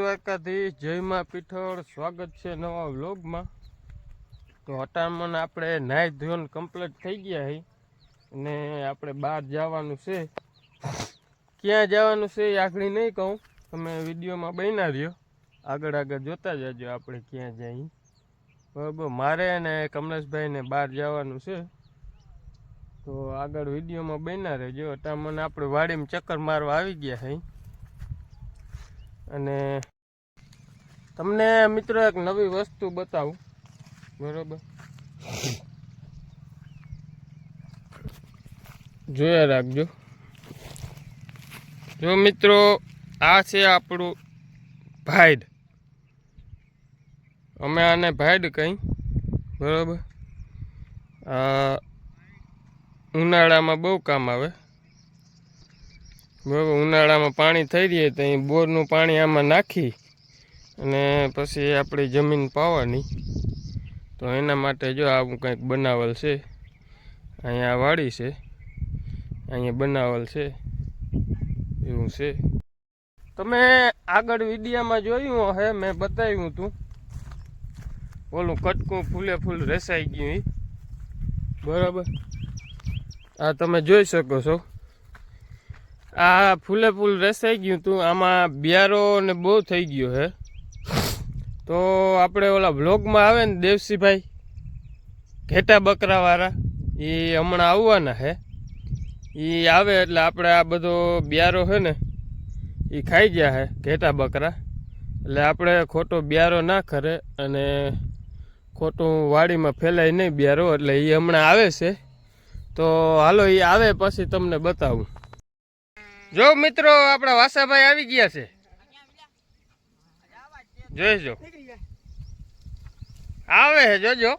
દ્વારકાધીશ, જય માં પીઠળ. સ્વાગત છે નવા વ્લોગમાં. તો હટામણ આપણે નાહી ધોઈને કમ્પ્લીટ થઈ ગયા હી અને આપણે બહાર જવાનું છે. ક્યાં જવાનું છે એ આગળ નહીં કહું, તમે વિડીયોમાં બન્યા રહ્યો, આગળ આગળ જોતા જજો આપણે ક્યાં જઈએ. બરાબર, મારે અને કમલેશભાઈને બહાર જવાનું છે, તો આગળ વિડીયોમાં બન્યા રહેજો. હટામણ આપણે વાડીમાં ચક્કર મારવા આવી ગયા હઈ અને તમને મિત્રો એક નવી વસ્તુ બતાવું. બરોબર, જોયા રાખજો. જો મિત્રો, આ છે આપણું ભાઈડ. અમે આને ભાઈડ કહી. બરોબર, ઉનાળામાં બહુ કામ આવે. બરાબર, ઉનાળામાં પાણી થઈ રહે તો અહીં બોરનું પાણી આમાં નાખી અને પછી આપણી જમીન પાવાની. તો એના માટે જો આવું કંઈક બનાવેલ છે. અહીંયા વાડી છે, અહીંયા બનાવેલ છે, એવું છે. તમે આગળ વિડીયામાં જોયું હે, મેં બતાવ્યું હતું ઓલું કટકું ફૂલે ફૂલ રેસાઈ ગયું. બરાબર, આ તમે જોઈ શકો છો. આ ફૂલે ફૂલ રેસાઈ ગયું હતું. આમાં બિયારો ને બહુ થઈ ગયો હે. તો આપણે ઓલા વ્લોગમાં આવે ને દેવસીભાઈ ઘેટા બકરાવાળા, એ હમણાં આવવાના હે. એ આવે એટલે આપણે આ બધો બિયારો છે ને એ ખાઈ ગયા હે ઘેટા બકરા. એટલે આપણે ખોટો બિયારો ના કરે અને ખોટું વાડીમાં ફેલાય નહીં બિયારો. એટલે એ હમણાં આવે છે, તો હાલો એ આવે પછી તમને બતાવું. જો મિત્રો, આપણા વાસાભાઈ આવી ગયા છે, જોઈજો. આવે છે, જોજો.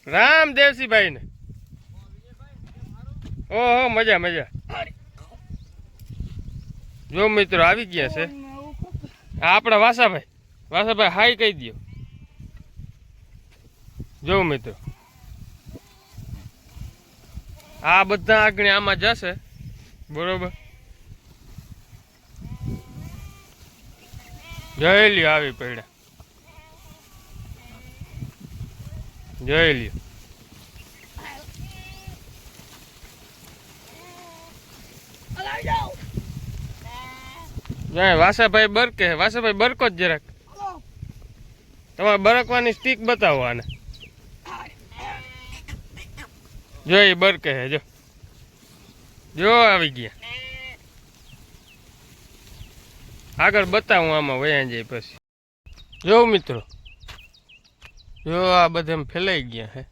રામ દેવસીભાઈ ને. ઓહો, મજા મજા. જો મિત્રો, આવી ગયા છે. આપણા વાસાભાઈ. વાસાભાઈ હાઈ કહી દો. જો મિત્રો, આ બધા આગળ આમાં જશે. બરોબર, જઈ લ્યો. આવી પડ્યા, જઈ લ્યો. જાય વાસાભાઈ બરકે. વાસાભાઈ બરકો જ જરાક. તમારે બરકવાની સ્ટીક બતાવો આને. જો એ બરકે હે. જો જો આવી ગયા. આગળ બતાવું આમાં વયા જાય પછી. જો મિત્રો, જો આ બધા ફેલાઈ ગયા હે.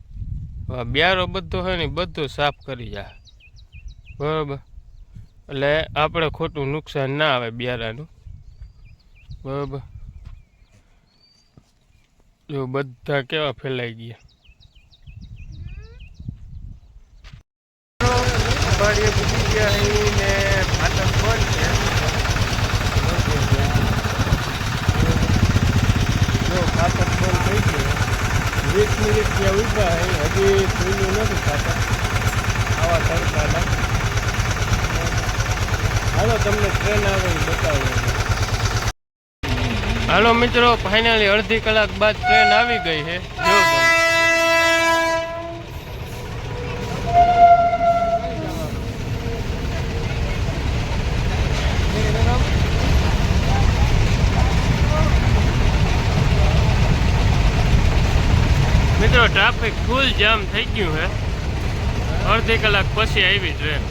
બિયારો બધો હોય ને બધો સાફ કરી જાય. બરોબર, એટલે આપણે ખોટું નુકસાન ના આવે બિયારાનું. બરોબર, જો બધા કેવા ફેલાઈ ગયા. વાડીએ પૂછી ગયા ને ફાટક બંધ છે. જો ફાટક બંધ થઈ ગયું. 20 મિનિટ ત્યાં ઉભા હજી ખુલ્લું નથી ફાટક આવા તડકાના. હાલો તમને ટ્રેન આવે એ બતાવું. હાલો મિત્રો, ફાઇનલી અડધી કલાક બાદ ટ્રેન આવી ગઈ છે. જો મિત્રો, ટ્રાફિક ફૂલ જામ થઈ ગયું છે. અડધી કલાક પછી આવી ટ્રેન.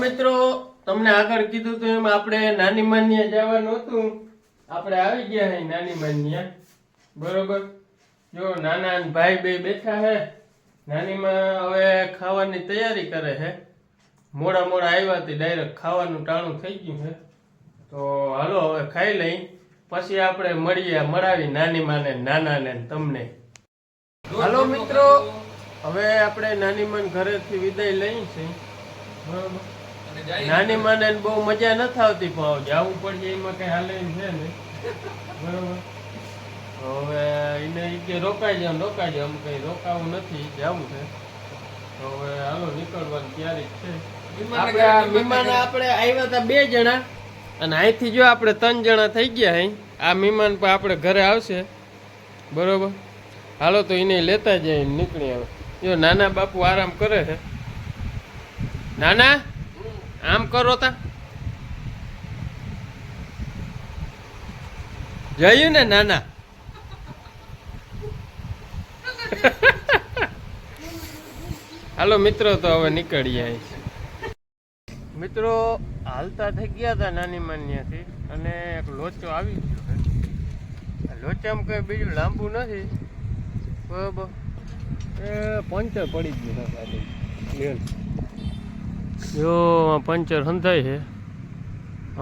મિત્રો, તમને આગળ કીધું તો એમ આપણે નાની માન્યા જવાનું હતું. આપણે આવી ગયા હે નાની માન્યા. બરોબર. જો નાના ભાઈ બે બેઠા હે. નાનીમાં હવે ખાવાની તૈયારી કરે છે. મોડા મોડા આવ્યા હતી, ડાયરેક્ટ ખાવાનું ટાણું થઈ ગયું છે. તો હાલો હવે ખાઈ લઈ, પછી આપણે મળાવી નાની માને નાનાને તમને. હાલો મિત્રો, હવે આપણે નાની માન ઘરેથી વિદાય લઈ છે. બરોબર. નાની માને બહુ મજા નથી આવતી, પણ જવું પડશે એમાં કઈ હાલે એમ છે ને. બરોબર. હવે એને કે રોકાઈ જાવ આમ કઈ રોકાવું નથી, જવું છે. તો હવે હાલો નીકળવાની તૈયારી છે. મહેમાન આપણે આવ્યા હતા 2 જણા, અને અહીંથી જો આપણે 3 જણા થઈ ગયા. અહીં આ મહેમાન પણ આપણે ઘરે આવશે. બરોબર. હાલો તો એને લેતા જાય, નીકળી આવે. જો નાના બાપુ આરામ કરે છે. નાના આમ કરો તા જયું ને નાના. હાલો મિત્રો, તો હવે નીકળીએ. મિત્રો હાલતા થઈ ગયા હતા નાની માન્યાથી, અને એક લોચો આવી ગયો છે. લોચામાં કઈ બીજું લાંબુ નથી. બરાબર. એ પંચર પડી ગયું છે. જો પંચર સંધાય છે.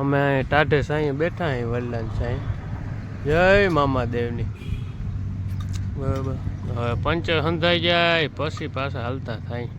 અમે ટાઢે સાંઈ બેઠા અહીં વલ્લાન સાંઈ. જય મામાદેવની. બરાબર. હવે પંચર સંધાઈ જાય પછી પાછા હાલતા થાય.